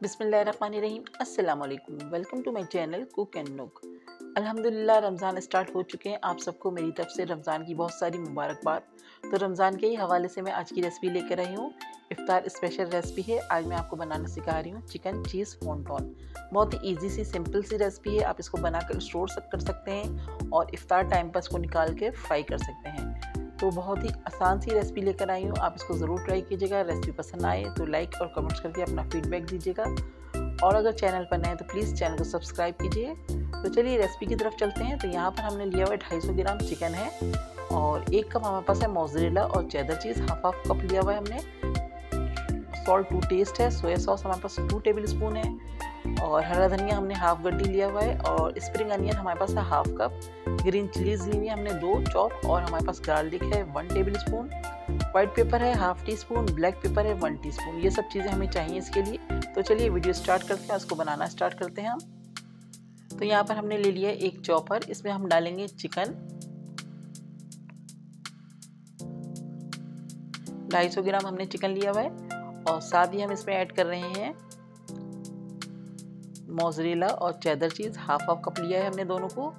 बिस्मिल्लाहिर्रहमानिर्रहीम अस्सलाम वालेकुम। Welcome to my channel cook and nook. अल्हम्दुलिल्लाह रमज़ान स्टार्ट हो चुके हैं। आप सबको मेरी तरफ से रमज़ान की बहुत सारी मुबारकबाद। तो रमज़ान के ही हवाले से मैं आज की रेसिपी लेकर आई हूँ। इफ्तार स्पेशल रेसिपी है। आज मैं आपको बनाना सिखा रही हूँ चिकन चीज़ वॉन्टॉन। बहुत ही ईजी सी सिंपल सी रेसिपी है। आप इसको बनाकर स्टोर कर सकते हैं और इफ्तार टाइम पर इसको निकाल के फ्राई कर सकते हैं। तो बहुत ही आसान सी रेसिपी लेकर आई हूँ। आप इसको ज़रूर ट्राई कीजिएगा। रेसिपी पसंद आए तो लाइक और कमेंट्स करके अपना फीडबैक दीजिएगा और अगर चैनल पर नए हैं तो प्लीज़ चैनल को सब्सक्राइब कीजिए। तो चलिए रेसिपी की तरफ चलते हैं। तो यहाँ पर हमने लिया हुआ है 250 ग्राम चिकन है और 1 कप हमारे पास है मोज़रेला और चेडर चीज़, हाफ कप लिया हुआ है हमने। सॉल्ट टू टेस्ट है। सोया सॉस हमारे पास 2 टेबल स्पून है और हरा धनिया हमने हाफ गड्डी लिया हुआ है और स्प्रिंग अनियन हमारे पास है हाफ कप। ग्रीन चिलीज ली हुई है हमने 2 चॉप और हमारे पास गार्लिक है 1 टेबल स्पून। व्हाइट पेपर है half tea spoon, black pepper है 1 टीस्पून। ये सब चीज़ें हमें चाहिए इसके लिए। तो चलिए वीडियो स्टार्ट करते हैं, इसको बनाना स्टार्ट करते हैं हम। तो यहाँ पर हमने ले लिया है एक चॉपर, इसमें हम डालेंगे चिकन। 250 ग्राम हमने चिकन लिया हुआ है और साथ ही हम इसमें ऐड कर रहे हैं मोज़रेला और चेडर चीज़, हाफ कप लिया है हमने दोनों को।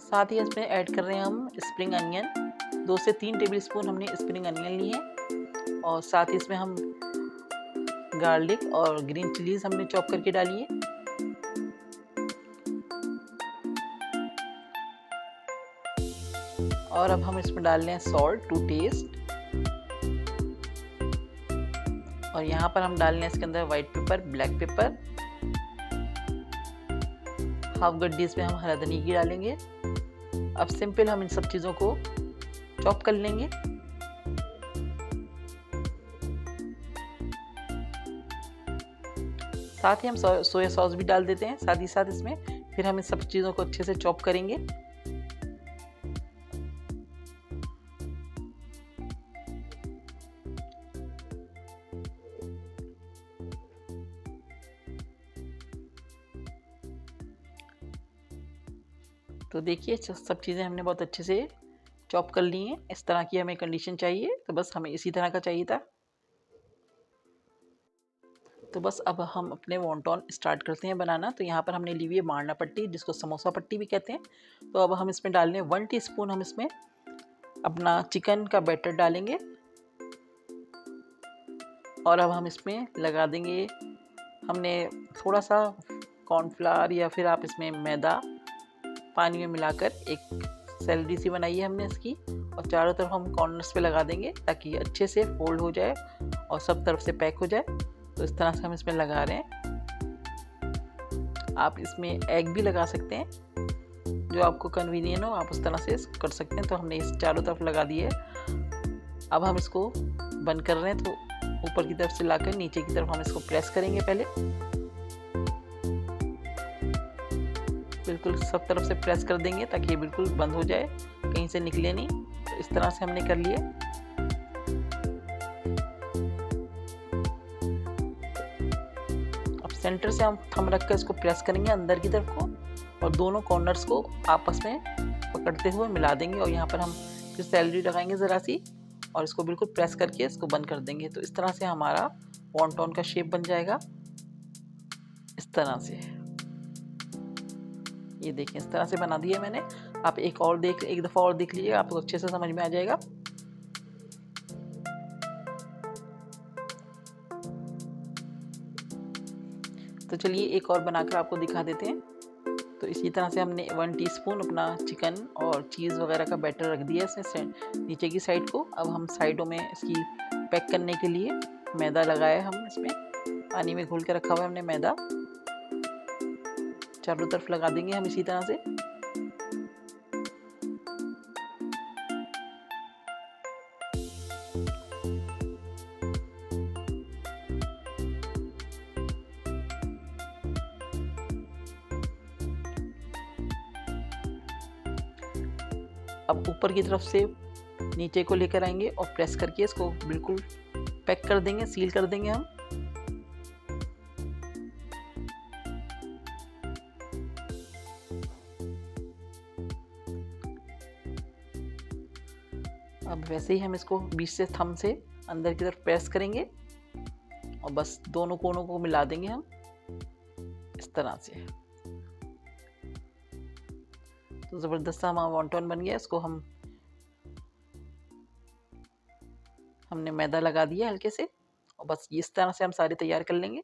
साथ ही इसमें ऐड कर रहे हैं हम स्प्रिंग अनियन। 2 से 3 टेबल स्पून हमने स्प्रिंग अनियन लिए हैं और साथ ही इसमें हम गार्लिक और ग्रीन चिलीज हमने चॉप करके डाली है। और अब हम इसमें डाल रहे हैं सॉल्ट टू टेस्ट और यहाँ पर हम डाल रहे हैं इसके अंदर white paper, black pepper, half गड्डी इसमें हम हरा धनिया की डालेंगे। अब सिंपल हम इन सब चीज़ों को चॉप कर लेंगे। साथ ही हम सोया सॉस भी डाल देते हैं साथ ही साथ इसमें। फिर हम इन सब चीज़ों को अच्छे से चॉप करेंगे। तो देखिए सब चीज़ें हमने बहुत अच्छे से चॉप कर ली हैं। इस तरह की हमें कंडीशन चाहिए, तो बस हमें इसी तरह का चाहिए था। तो बस अब हम अपने वॉन्टॉन स्टार्ट करते हैं बनाना। तो यहाँ पर हमने ली हुई है मारना पट्टी, जिसको समोसा पट्टी भी कहते हैं। तो अब हम इसमें डाल रहे हैं 1 टीस्पून हम इसमें अपना चिकन का बैटर डालेंगे और अब हम इसमें लगा देंगे, हमने थोड़ा सा कॉर्नफ्लावर या फिर आप इसमें मैदा पानी में मिलाकर एक सैलरी सी बनाई है हमने इसकी और चारों तरफ हम कॉर्नर्स पे लगा देंगे ताकि ये अच्छे से फोल्ड हो जाए और सब तरफ से पैक हो जाए। तो इस तरह से हम इसमें लगा रहे हैं। आप इसमें एग भी लगा सकते हैं, जो आपको कन्वीनियंट हो आप उस तरह से कर सकते हैं। तो हमने इस चारों तरफ लगा दिए। अब हम इसको बंद कर रहे हैं। तो ऊपर की तरफ से लाकर नीचे की तरफ हम इसको प्रेस करेंगे पहले, बिल्कुल सब तरफ से प्रेस कर देंगे ताकि ये बिल्कुल बंद हो जाए, कहीं से निकले नहीं। तो इस तरह से हमने कर लिए। अब सेंटर से हम थंब रख कर इसको प्रेस करेंगे अंदर की तरफ को और दोनों कॉर्नर्स को आपस में पकड़ते हुए मिला देंगे और यहाँ पर हम फिर सैलरी लगाएंगे ज़रा सी और इसको बिल्कुल प्रेस करके इसको बंद कर देंगे। तो इस तरह से हमारा वॉन्टॉन का शेप बन जाएगा। इस तरह से ये देखिए, इस तरह से बना दिया मैंने। आप एक दफ़ा और देख लीजिए, आपको अच्छे से समझ में आ जाएगा। तो चलिए एक और बनाकर आपको दिखा देते हैं। तो इसी तरह से हमने 1 टीस्पून अपना चिकन और चीज़ वगैरह का बैटर रख दिया इसमें नीचे की साइड को। अब हम साइडों में इसकी पैक करने के लिए मैदा लगाया हम इसमें, पानी में घोल के रखा हुआ है हमने मैदा। चारों तरफ लगा देंगे हम इसी तरह से। अब ऊपर की तरफ से नीचे को लेकर आएंगे और प्रेस करके इसको बिल्कुल पैक कर देंगे, सील कर देंगे हम। अब वैसे ही हम इसको बीच से थंब से अंदर की तरफ प्रेस करेंगे और बस दोनों कोनों को मिला देंगे हम इस तरह से। तो ज़बरदस्त सा हमारा वॉन्टन बन गया। इसको हमने मैदा लगा दिया हल्के से और बस इस तरह से हम सारे तैयार कर लेंगे।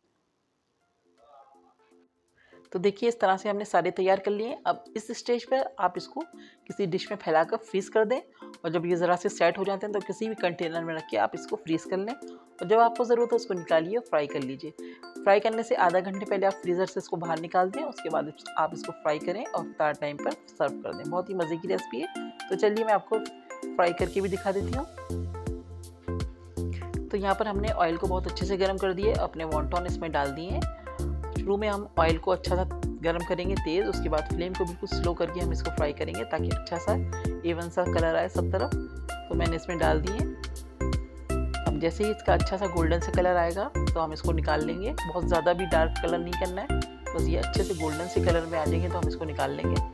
तो देखिए इस तरह से हमने सारे तैयार कर लिए। अब इस स्टेज पर आप इसको किसी डिश में फैलाकर फ्रीज़ कर दें और जब ये ज़रा से सेट हो जाते हैं तो किसी भी कंटेनर में रख के आप इसको फ्रीज़ कर लें और जब आपको ज़रूरत हो उसको निकालिए और फ्राई कर लीजिए। फ्राई करने से आधा घंटे पहले आप फ्रीज़र से इसको बाहर निकाल दें, उसके बाद आप इसको फ्राई करें और इफ्तार टाइम पर सर्व कर दें। बहुत ही मज़े की रेसिपी है। तो चलिए मैं आपको फ्राई करके भी दिखा देती हूँ। तो यहाँ पर हमने ऑयल को बहुत अच्छे से गर्म कर दिए, अपने वॉन्टन इसमें डाल दिए हैं। शुरू में हम ऑयल को अच्छा सा गर्म करेंगे तेज़, उसके बाद फ्लेम को बिल्कुल स्लो करके हम इसको फ्राई करेंगे ताकि अच्छा सा एवन सा कलर आए सब तरफ। तो मैंने इसमें डाल दिए। अब जैसे ही इसका अच्छा सा गोल्डन सा कलर आएगा तो हम इसको निकाल लेंगे। बहुत ज़्यादा भी डार्क कलर नहीं करना है, बस ये अच्छे से गोल्डन से कलर में आ जाएंगे तो हम इसको निकाल लेंगे।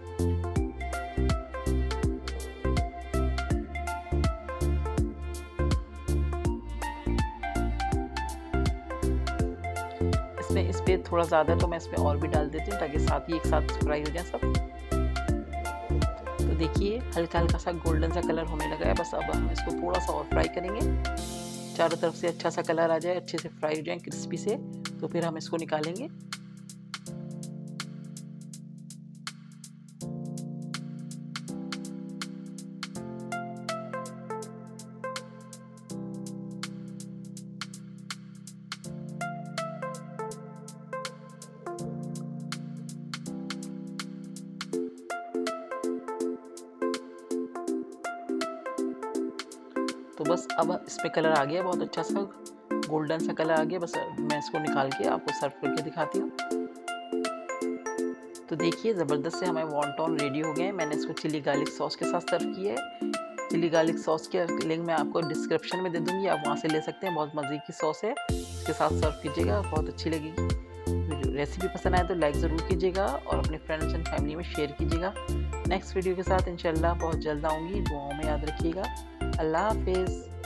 इस पर थोड़ा ज़्यादा तो मैं इसमें और भी डाल देती हूँ ताकि साथ ही एक साथ फ्राई हो जाए सब। तो देखिए हल्का हल्का सा गोल्डन सा कलर होने लगा है। बस अब हम इसको थोड़ा सा और फ्राई करेंगे, चारों तरफ से अच्छा सा कलर आ जाए, अच्छे से फ्राई हो जाए क्रिस्पी से, तो फिर हम इसको निकालेंगे। तो बस अब इसमें कलर आ गया, बहुत अच्छा सा गोल्डन सा कलर आ गया। बस मैं इसको निकाल के आपको सर्व करके दिखाती हूँ। तो देखिए ज़बरदस्त से हमारे वॉन्टन रेडी हो गए हैं। मैंने इसको चिली गार्लिक सॉस के साथ सर्व किया है। चिली गार्लिक सॉस के लिंक मैं आपको डिस्क्रिप्शन में दे दूँगी, आप वहाँ से ले सकते हैं। बहुत मज़े की सॉस है, इसके साथ सर्व कीजिएगा, बहुत अच्छी लगेगी। रेसिपी पसंद आए तो लाइक ज़रूर कीजिएगा और अपने फ्रेंड्स एंड फैमिली में शेयर कीजिएगा। नेक्स्ट वीडियो के साथ इंशाल्लाह बहुत जल्द आऊँगी। दुआओं में याद रखिएगा। अल्लाह हाफ़िज़।